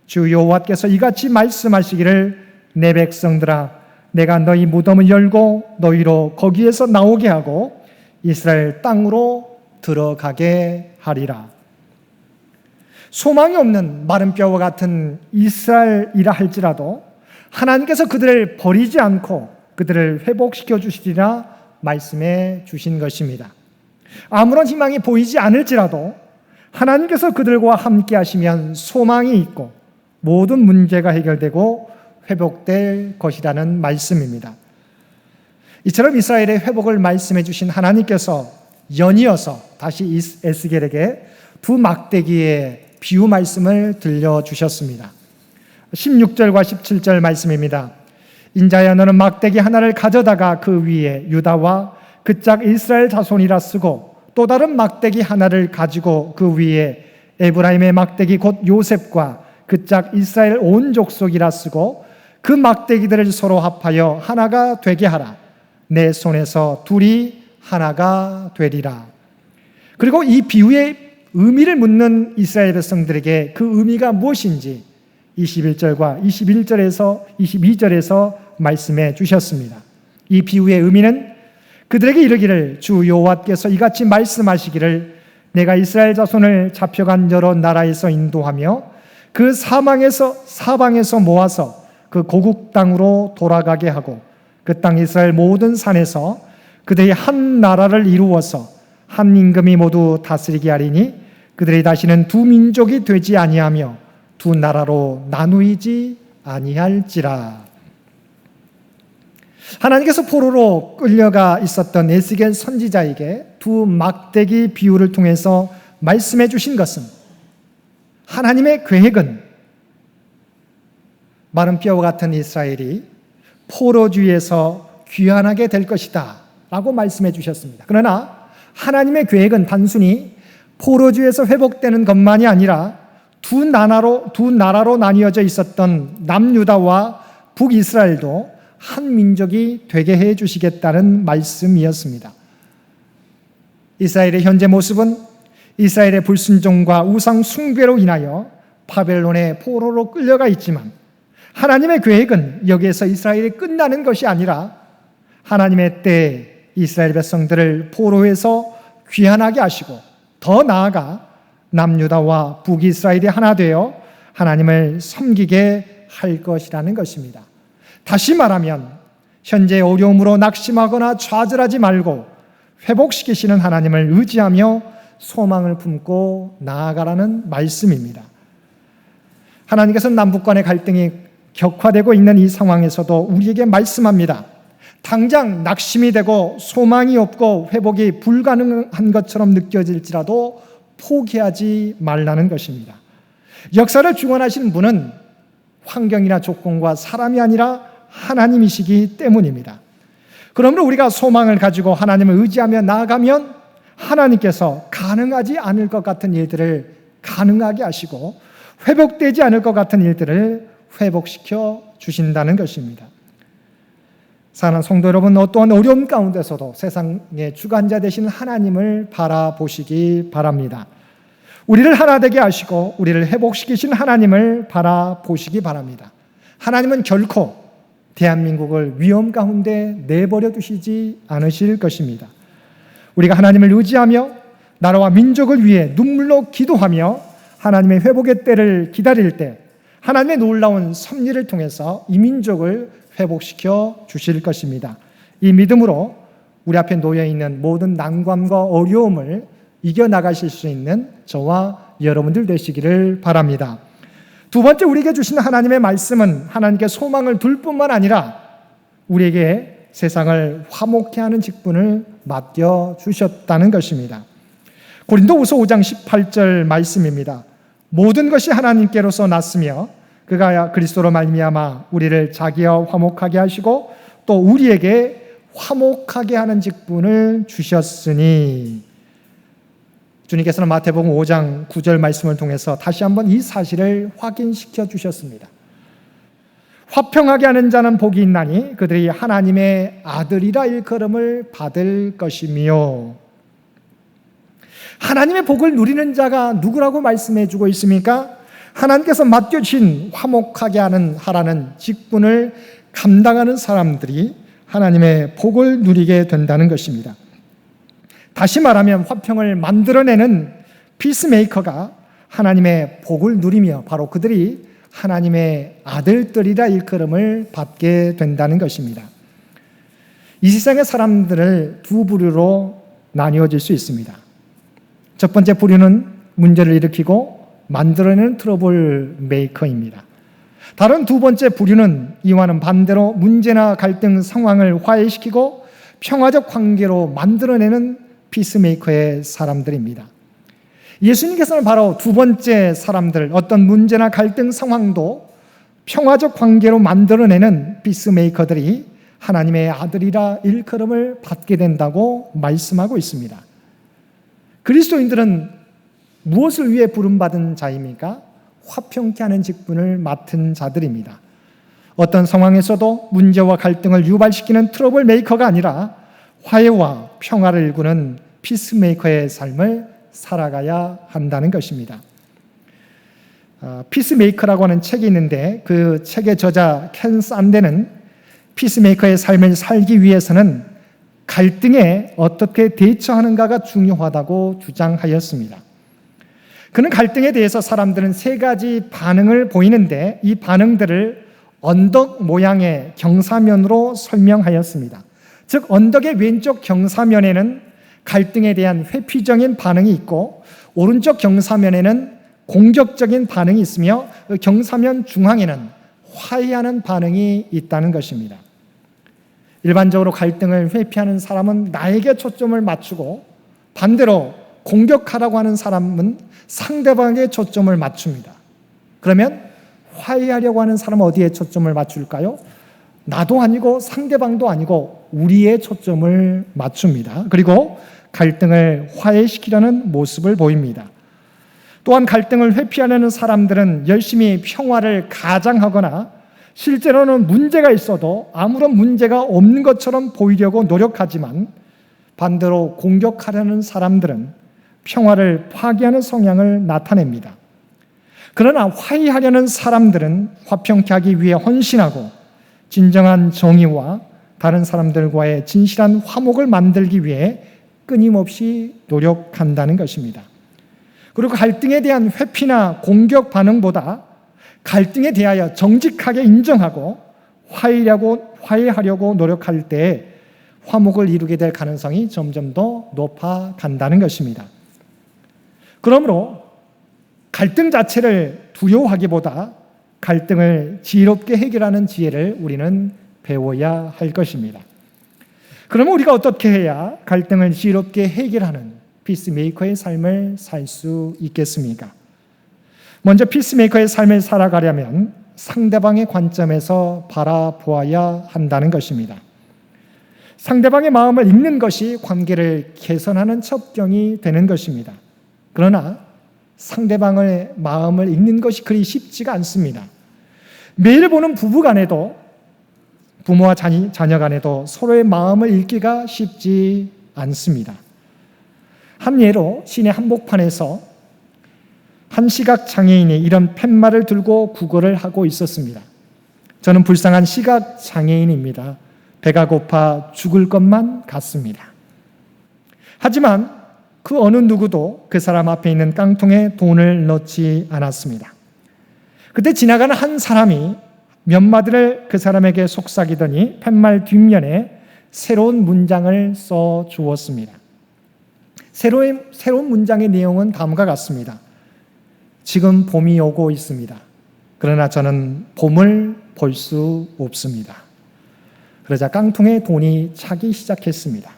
주 여호와께서 이같이 말씀하시기를 내 백성들아 내가 너희 무덤을 열고 너희로 거기에서 나오게 하고 이스라엘 땅으로 들어가게 하리라. 소망이 없는 마른 뼈와 같은 이스라엘이라 할지라도 하나님께서 그들을 버리지 않고 그들을 회복시켜 주시리라 말씀해 주신 것입니다. 아무런 희망이 보이지 않을지라도 하나님께서 그들과 함께 하시면 소망이 있고 모든 문제가 해결되고 회복될 것이라는 말씀입니다. 이처럼 이스라엘의 회복을 말씀해 주신 하나님께서 연이어서 다시 에스겔에게 두 막대기의 비유 말씀을 들려주셨습니다. 16절과 17절 말씀입니다. 인자야 너는 막대기 하나를 가져다가 그 위에 유다와 그 짝 이스라엘 자손이라 쓰고 또 다른 막대기 하나를 가지고 그 위에 에브라임의 막대기 곧 요셉과 그 짝 이스라엘 온 족속이라 쓰고 그 막대기들을 서로 합하여 하나가 되게 하라. 내 손에서 둘이 하나가 되리라. 그리고 이 비유의 의미를 묻는 이스라엘 백성들에게 그 의미가 무엇인지 21절과 22절에서 말씀해 주셨습니다. 이 비유의 의미는 그들에게 이르기를 주 여호와께서 이같이 말씀하시기를 내가 이스라엘 자손을 잡혀간 여러 나라에서 인도하며 그 사방에서 모아서 그 고국 땅으로 돌아가게 하고 그 땅 이스라엘 모든 산에서 그들이 한 나라를 이루어서 한 임금이 모두 다스리게 하리니 그들이 다시는 두 민족이 되지 아니하며 두 나라로 나누이지 아니할지라. 하나님께서 포로로 끌려가 있었던 에스겔 선지자에게 두 막대기 비유를 통해서 말씀해 주신 것은 하나님의 계획은 마른 뼈와 같은 이스라엘이 포로주의에서 귀환하게 될 것이다 라고 말씀해 주셨습니다. 그러나 하나님의 계획은 단순히 포로주의에서 회복되는 것만이 아니라 두 나라로 나뉘어져 있었던 남유다와 북이스라엘도 한 민족이 되게 해 주시겠다는 말씀이었습니다. 이스라엘의 현재 모습은 이스라엘의 불순종과 우상 숭배로 인하여 바벨론의 포로로 끌려가 있지만 하나님의 계획은 여기에서 이스라엘이 끝나는 것이 아니라 하나님의 때에 이스라엘 백성들을 포로에서 귀환하게 하시고 더 나아가 남유다와 북이스라엘이 하나 되어 하나님을 섬기게 할 것이라는 것입니다. 다시 말하면 현재의 어려움으로 낙심하거나 좌절하지 말고 회복시키시는 하나님을 의지하며 소망을 품고 나아가라는 말씀입니다. 하나님께서는 남북 간의 갈등이 격화되고 있는 이 상황에서도 우리에게 말씀합니다. 당장 낙심이 되고 소망이 없고 회복이 불가능한 것처럼 느껴질지라도 포기하지 말라는 것입니다. 역사를 주관하시는 분은 환경이나 조건과 사람이 아니라 하나님이시기 때문입니다. 그러므로 우리가 소망을 가지고 하나님을 의지하며 나아가면 하나님께서 가능하지 않을 것 같은 일들을 가능하게 하시고 회복되지 않을 것 같은 일들을 회복시켜 주신다는 것입니다. 사랑하는 성도 여러분, 어떠한 어려움 가운데서도 세상의 주관자 되신 하나님을 바라보시기 바랍니다. 우리를 하나 되게 하시고 우리를 회복시키신 하나님을 바라보시기 바랍니다. 하나님은 결코 대한민국을 위험 가운데 내버려 두시지 않으실 것입니다. 우리가 하나님을 의지하며 나라와 민족을 위해 눈물로 기도하며 하나님의 회복의 때를 기다릴 때 하나님의 놀라운 섭리를 통해서 이 민족을 회복시켜 주실 것입니다. 이 믿음으로 우리 앞에 놓여 있는 모든 난관과 어려움을 이겨나가실 수 있는 저와 여러분들 되시기를 바랍니다. 두 번째, 우리에게 주신 하나님의 말씀은 하나님께 소망을 둘 뿐만 아니라 우리에게 세상을 화목케 하는 직분을 맡겨주셨다는 것입니다. 고린도후서 5장 18절 말씀입니다. 모든 것이 하나님께로서 났으며 그가 그리스도로 말미암아 우리를 자기와 화목하게 하시고 또 우리에게 화목하게 하는 직분을 주셨으니, 주님께서는 마태복음 5장 9절 말씀을 통해서 다시 한번 이 사실을 확인시켜 주셨습니다. 화평하게 하는 자는 복이 있나니 그들이 하나님의 아들이라 일컬음을 받을 것이며. 하나님의 복을 누리는 자가 누구라고 말씀해 주고 있습니까? 하나님께서 맡겨주신 화목하게 하라는 직분을 감당하는 사람들이 하나님의 복을 누리게 된다는 것입니다. 다시 말하면 화평을 만들어내는 피스메이커가 하나님의 복을 누리며 바로 그들이 하나님의 아들들이라 일컬음을 받게 된다는 것입니다. 이 세상의 사람들을 두 부류로 나뉘어질 수 있습니다. 첫 번째 부류는 문제를 일으키고 만들어내는 트러블 메이커입니다. 다른 두 번째 부류는 이와는 반대로 문제나 갈등 상황을 화해시키고 평화적 관계로 만들어내는 피스메이커의 사람들입니다. 예수님께서는 바로 두 번째 사람들, 어떤 문제나 갈등 상황도 평화적 관계로 만들어내는 피스메이커들이 하나님의 아들이라 일컬음을 받게 된다고 말씀하고 있습니다. 그리스도인들은 무엇을 위해 부름받은 자입니까? 화평케 하는 직분을 맡은 자들입니다. 어떤 상황에서도 문제와 갈등을 유발시키는 트러블 메이커가 아니라 화해와 평화를 일구는 피스메이커의 삶을 살아가야 한다는 것입니다. 피스메이커라고 하는 책이 있는데 그 책의 저자 켄 산데는 피스메이커의 삶을 살기 위해서는 갈등에 어떻게 대처하는가가 중요하다고 주장하였습니다. 그런 갈등에 대해서 사람들은 세 가지 반응을 보이는데 이 반응들을 언덕 모양의 경사면으로 설명하였습니다. 즉 언덕의 왼쪽 경사면에는 갈등에 대한 회피적인 반응이 있고 오른쪽 경사면에는 공격적인 반응이 있으며 그 경사면 중앙에는 화해하는 반응이 있다는 것입니다. 일반적으로 갈등을 회피하는 사람은 나에게 초점을 맞추고 반대로 공격하라고 하는 사람은 상대방에게 초점을 맞춥니다. 그러면 화해하려고 하는 사람은 어디에 초점을 맞출까요? 나도 아니고 상대방도 아니고 우리의 초점을 맞춥니다. 그리고 갈등을 화해시키려는 모습을 보입니다. 또한 갈등을 회피하려는 사람들은 열심히 평화를 가장하거나 실제로는 문제가 있어도 아무런 문제가 없는 것처럼 보이려고 노력하지만 반대로 공격하려는 사람들은 평화를 파괴하는 성향을 나타냅니다. 그러나 화해하려는 사람들은 화평케 하기 위해 헌신하고 진정한 정의와 다른 사람들과의 진실한 화목을 만들기 위해 끊임없이 노력한다는 것입니다. 그리고 갈등에 대한 회피나 공격 반응보다 갈등에 대하여 정직하게 인정하고 화해하려고 노력할 때 화목을 이루게 될 가능성이 점점 더 높아간다는 것입니다. 그러므로 갈등 자체를 두려워하기보다 갈등을 지혜롭게 해결하는 지혜를 우리는 배워야 할 것입니다. 그러면 우리가 어떻게 해야 갈등을 지혜롭게 해결하는 피스메이커의 삶을 살 수 있겠습니까? 먼저 피스메이커의 삶을 살아가려면 상대방의 관점에서 바라보아야 한다는 것입니다. 상대방의 마음을 읽는 것이 관계를 개선하는 첩경이 되는 것입니다. 그러나 상대방의 마음을 읽는 것이 그리 쉽지가 않습니다. 매일 보는 부부 간에도 부모와 자녀 간에도 서로의 마음을 읽기가 쉽지 않습니다. 한 예로 시내 한복판에서 한 시각장애인이 이런 팻말을 들고 구걸을 하고 있었습니다. 저는 불쌍한 시각장애인입니다. 배가 고파 죽을 것만 같습니다. 하지만 그 어느 누구도 그 사람 앞에 있는 깡통에 돈을 넣지 않았습니다. 그때 지나가는 한 사람이 몇 마디를 그 사람에게 속삭이더니 팻말 뒷면에 새로운 문장을 써 주었습니다. 새로운 문장의 내용은 다음과 같습니다. 지금 봄이 오고 있습니다. 그러나 저는 봄을 볼 수 없습니다. 그러자 깡통에 돈이 차기 시작했습니다.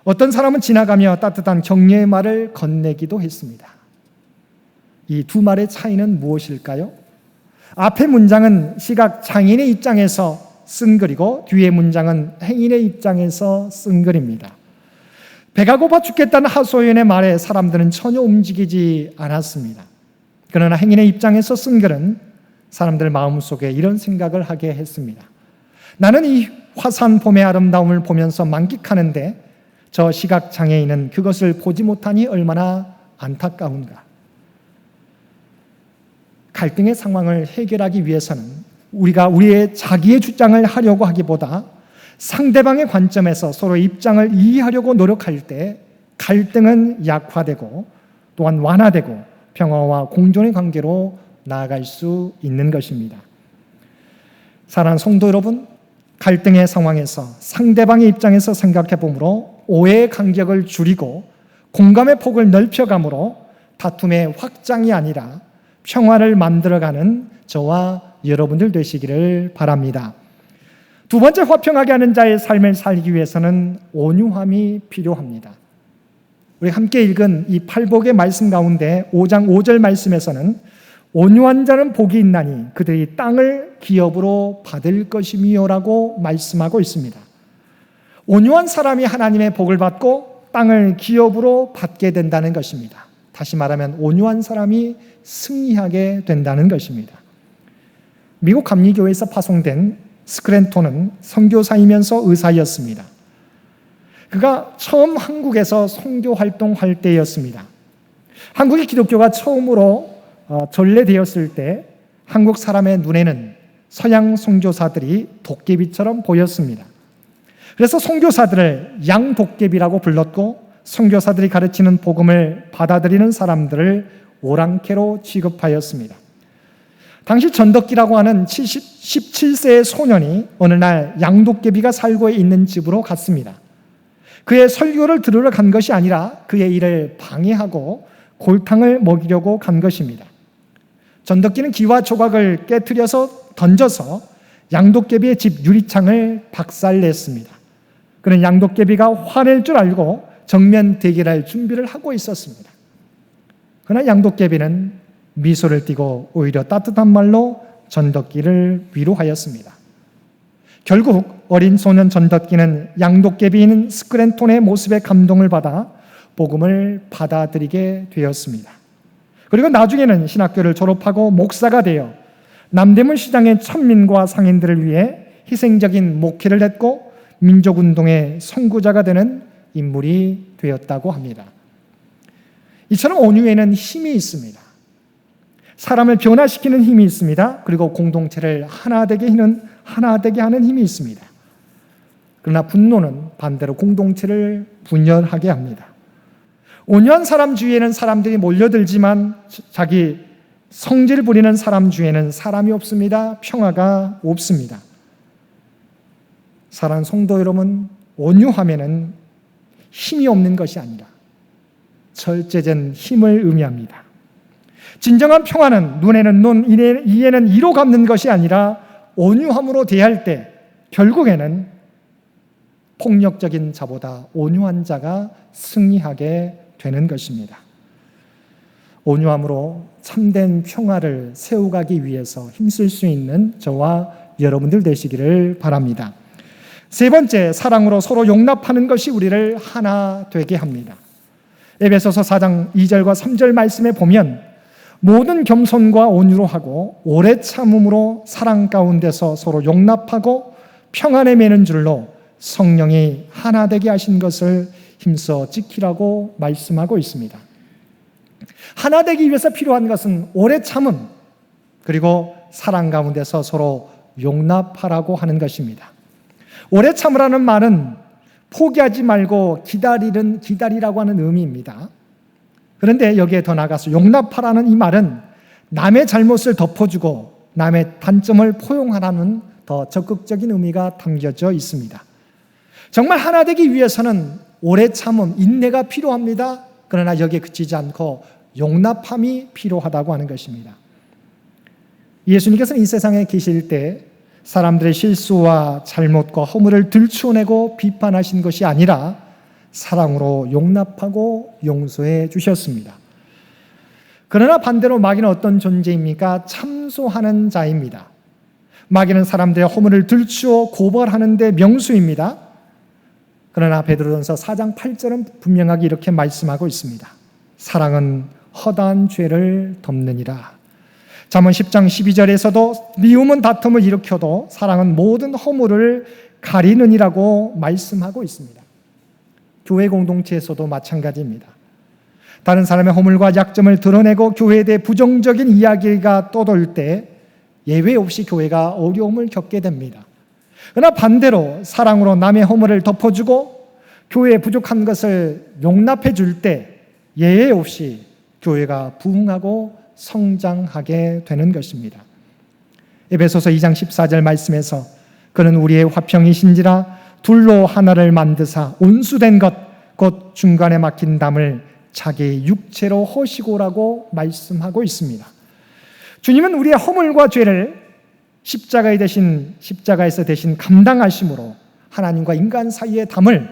어떤 사람은 지나가며 따뜻한 격려의 말을 건네기도 했습니다. 이 두 말의 차이는 무엇일까요? 앞의 문장은 시각장애인의 입장에서 쓴 글이고 뒤의 문장은 행인의 입장에서 쓴 글입니다. 배가 고파 죽겠다는 하소연의 말에 사람들은 전혀 움직이지 않았습니다. 그러나 행인의 입장에서 쓴 글은 사람들 마음속에 이런 생각을 하게 했습니다. 나는 이 화사한 봄의 아름다움을 보면서 만끽하는데 저 시각장애인은 그것을 보지 못하니 얼마나 안타까운가. 갈등의 상황을 해결하기 위해서는 우리가 자기의 주장을 하려고 하기보다 상대방의 관점에서 서로의 입장을 이해하려고 노력할 때 갈등은 약화되고 또한 완화되고 평화와 공존의 관계로 나아갈 수 있는 것입니다. 사랑하는 성도 여러분, 갈등의 상황에서 상대방의 입장에서 생각해 보므로 오해의 간격을 줄이고 공감의 폭을 넓혀감으로 다툼의 확장이 아니라 평화를 만들어가는 저와 여러분들 되시기를 바랍니다. 두 번째, 화평하게 하는 자의 삶을 살기 위해서는 온유함이 필요합니다. 우리 함께 읽은 이 팔복의 말씀 가운데 5장 5절 말씀에서는 온유한 자는 복이 있나니 그들이 땅을 기업으로 받을 것이미요라고 말씀하고 있습니다. 온유한 사람이 하나님의 복을 받고 땅을 기업으로 받게 된다는 것입니다. 다시 말하면 온유한 사람이 승리하게 된다는 것입니다. 미국 감리교회에서 파송된 스크랜톤은 선교사이면서 의사였습니다. 그가 처음 한국에서 선교 활동할 때였습니다. 한국의 기독교가 처음으로 전래되었을 때 한국 사람의 눈에는 서양 선교사들이 도깨비처럼 보였습니다. 그래서 선교사들을 양도깨비라고 불렀고 선교사들이 가르치는 복음을 받아들이는 사람들을 오랑캐로 취급하였습니다. 당시 전덕기라고 하는 17세의 소년이 어느 날 양도깨비가 살고 있는 집으로 갔습니다. 그의 설교를 들으러 간 것이 아니라 그의 일을 방해하고 골탕을 먹이려고 간 것입니다. 전덕기는 기와 조각을 깨트려서 던져서 양도깨비의 집 유리창을 박살냈습니다. 그는 양도깨비가 화낼 줄 알고 정면 대결할 준비를 하고 있었습니다. 그러나 양도깨비는 미소를 띠고 오히려 따뜻한 말로 전덕기를 위로하였습니다. 결국 어린 소년 전덕기는 양도깨비인 스크랜톤의 모습에 감동을 받아 복음을 받아들이게 되었습니다. 그리고 나중에는 신학교를 졸업하고 목사가 되어 남대문 시장의 천민과 상인들을 위해 희생적인 목회를 했고 민족운동의 선구자가 되는 인물이 되었다고 합니다. 이처럼 온유에는 힘이 있습니다. 사람을 변화시키는 힘이 있습니다. 그리고 공동체를 하나 되게 하는 힘이 있습니다. 그러나 분노는 반대로 공동체를 분열하게 합니다. 온유한 사람 주위에는 사람들이 몰려들지만 자기 성질 부리는 사람 주위에는 사람이 없습니다. 평화가 없습니다. 사랑하는 성도 여러분, 온유하면은 힘이 없는 것이 아니라 절제된 힘을 의미합니다. 진정한 평화는 눈에는 눈, 이에는 이로 갚는 것이 아니라 온유함으로 대할 때 결국에는 폭력적인 자보다 온유한 자가 승리하게 되는 것입니다. 온유함으로 참된 평화를 세워가기 위해서 힘쓸 수 있는 저와 여러분들 되시기를 바랍니다. 세 번째, 사랑으로 서로 용납하는 것이 우리를 하나 되게 합니다. 에베소서 4장 2절과 3절 말씀에 보면 모든 겸손과 온유로 하고 오래 참음으로 사랑 가운데서 서로 용납하고 평안에 매는 줄로 성령이 하나 되게 하신 것을 힘써 지키라고 말씀하고 있습니다. 하나 되기 위해서 필요한 것은 오래 참음, 그리고 사랑 가운데서 서로 용납하라고 하는 것입니다. 오래 참으라는 말은 포기하지 말고 기다리라고 하는 의미입니다. 그런데 여기에 더 나아가서 용납하라는 이 말은 남의 잘못을 덮어주고 남의 단점을 포용하라는 더 적극적인 의미가 담겨져 있습니다. 정말 하나 되기 위해서는 오래 참음, 인내가 필요합니다. 그러나 여기에 그치지 않고 용납함이 필요하다고 하는 것입니다. 예수님께서는 이 세상에 계실 때 사람들의 실수와 잘못과 허물을 들추어내고 비판하신 것이 아니라 사랑으로 용납하고 용서해 주셨습니다. 그러나 반대로 마귀는 어떤 존재입니까? 참소하는 자입니다. 마귀는 사람들의 허물을 들추어 고발하는 데 명수입니다. 그러나 베드로전서 4장 8절은 분명하게 이렇게 말씀하고 있습니다. 사랑은 허다한 죄를 덮느니라. 잠언 10장 12절에서도 미움은 다툼을 일으켜도 사랑은 모든 허물을 가리느니라고 말씀하고 있습니다. 교회 공동체에서도 마찬가지입니다. 다른 사람의 허물과 약점을 드러내고 교회에 대해 부정적인 이야기가 떠돌 때 예외 없이 교회가 어려움을 겪게 됩니다. 그러나 반대로 사랑으로 남의 허물을 덮어주고 교회에 부족한 것을 용납해 줄 때 예외 없이 교회가 부흥하고 성장하게 되는 것입니다. 에베소서 2장 14절 말씀에서 그는 우리의 화평이신지라 둘로 하나를 만드사 온수된 것 곧 중간에 막힌 담을 자기 육체로 허시고라고 말씀하고 있습니다. 주님은 우리의 허물과 죄를 십자가에서 대신 감당하심으로 하나님과 인간 사이의 담을,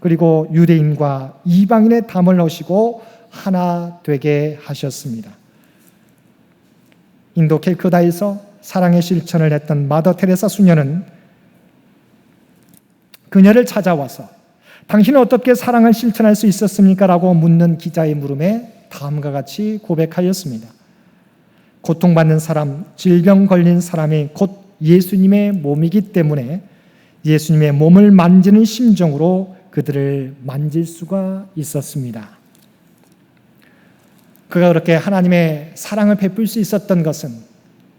그리고 유대인과 이방인의 담을 허시고 하나 되게 하셨습니다. 인도 캘커다에서 사랑의 실천을 했던 마더 테레사 수녀는 그녀를 찾아와서 당신은 어떻게 사랑을 실천할 수 있었습니까? 라고 묻는 기자의 물음에 다음과 같이 고백하였습니다. 고통받는 사람, 질병 걸린 사람이 곧 예수님의 몸이기 때문에 예수님의 몸을 만지는 심정으로 그들을 만질 수가 있었습니다. 그가 그렇게 하나님의 사랑을 베풀 수 있었던 것은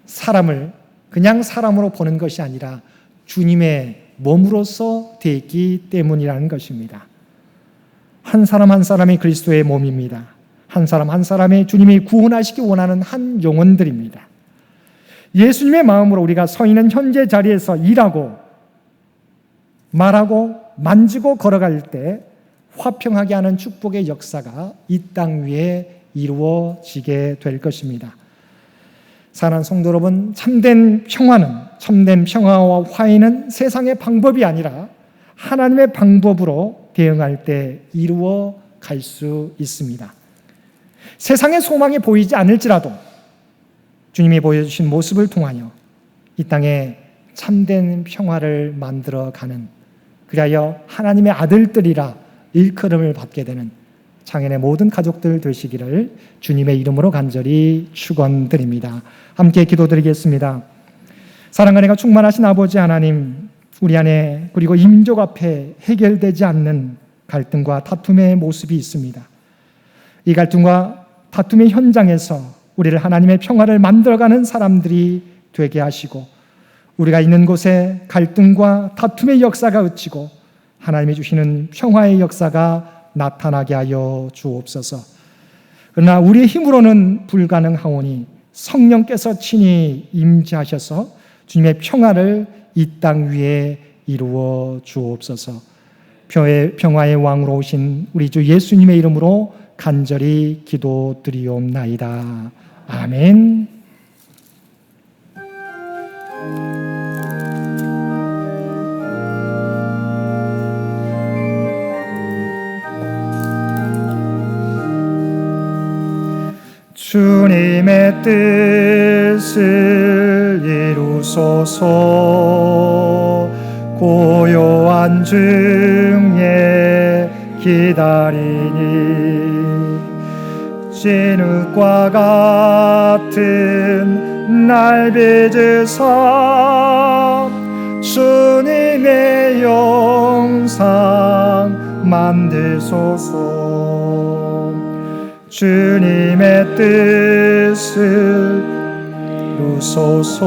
사람을 그냥 사람으로 보는 것이 아니라 주님의 몸으로서 되기 때문이라는 것입니다. 한 사람 한 사람이 그리스도의 몸입니다. 한 사람 한 사람이 주님이 구원하시기 원하는 한 영혼들입니다. 예수님의 마음으로 우리가 서 있는 현재 자리에서 일하고 말하고 만지고 걸어갈 때 화평하게 하는 축복의 역사가 이 땅 위에 이루어지게 될 것입니다. 사랑하는 성도 여러분, 참된 평화와 화해는 세상의 방법이 아니라 하나님의 방법으로 대응할 때 이루어 갈 수 있습니다. 세상의 소망이 보이지 않을지라도 주님이 보여주신 모습을 통하여 이 땅에 참된 평화를 만들어가는, 그리하여 하나님의 아들들이라 일컬음을 받게 되는 창현의 모든 가족들 되시기를 주님의 이름으로 간절히 축원드립니다. 함께 기도드리겠습니다. 사랑 은혜가 충만하신 아버지 하나님, 우리 안에 그리고 이 민족 앞에 해결되지 않는 갈등과 다툼의 모습이 있습니다. 이 갈등과 다툼의 현장에서 우리를 하나님의 평화를 만들어가는 사람들이 되게 하시고, 우리가 있는 곳에 갈등과 다툼의 역사가 그치고 하나님이 주시는 평화의 역사가 나타나게 하여 주옵소서. 그러나 우리의 힘으로는 불가능하오니 성령께서 친히 임재하셔서 주님의 평화를 이 땅 위에 이루어 주옵소서. 평화의 왕으로 오신 우리 주 예수님의 이름으로 간절히 기도드리옵나이다. 아멘. 주님의 뜻을 이루소서. 고요한 중에 기다리니 진흙과 같은 날 빚으사 주님의 영상 만드소서. 주님의 뜻을 이루소서.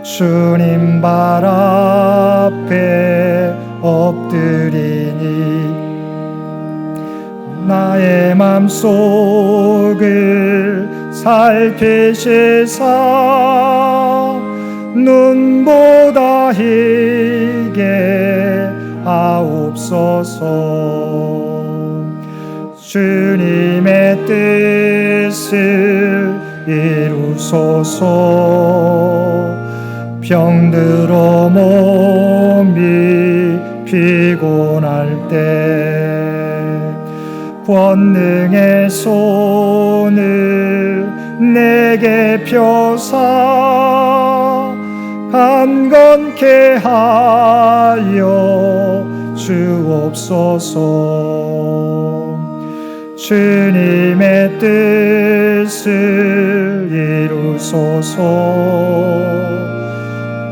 주님 발 앞에 엎드리니 나의 맘속을 살피시사 눈보다 희게 하옵소서. 주님의 뜻을 이루소서. 병들어 몸이 피곤할 때 권능의 손을 내게 펴사 강건케 하여 주옵소서. 주님의 뜻을 이루소서.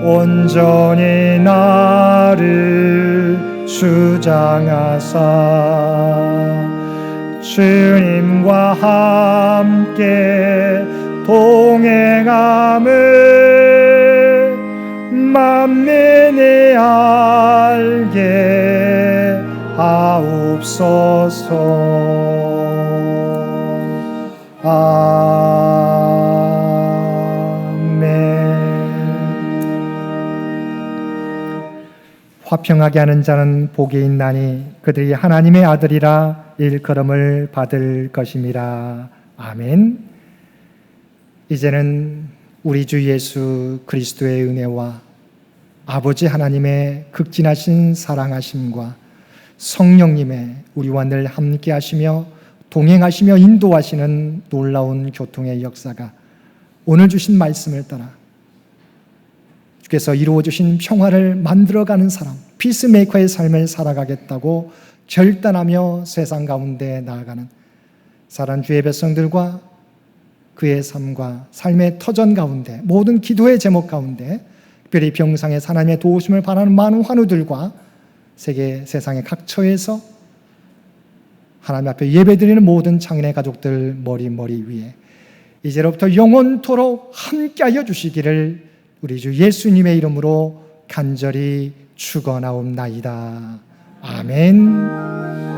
온전히 나를 주장하사 주님과 함께 동행함을 만민이 알게 하옵소서. 화평하게 하는 자는 복이 있나니 그들이 하나님의 아들이라 일컬음을 받을 것임이라. 아멘. 이제는 우리 주 예수 그리스도의 은혜와 아버지 하나님의 극진하신 사랑하심과 성령님의 우리와 늘 함께 하시며 동행하시며 인도하시는 놀라운 교통의 역사가 오늘 주신 말씀을 따라 주께서 이루어주신 평화를 만들어가는 사람, 피스메이커의 삶을 살아가겠다고 결단하며 세상 가운데 나아가는 사랑하는 주의 백성들과 그의 삶과 삶의 터전 가운데 모든 기도의 제목 가운데 특별히 병상의 하나님의 도우심을 바라는 많은 환우들과 세상의 각 처에서 하나님 앞에 예배드리는 모든 창인의 가족들 머리 위에 이제로부터 영원토록 함께하여 주시기를 우리 주 예수님의 이름으로 간절히 축원하옵나이다. 아멘.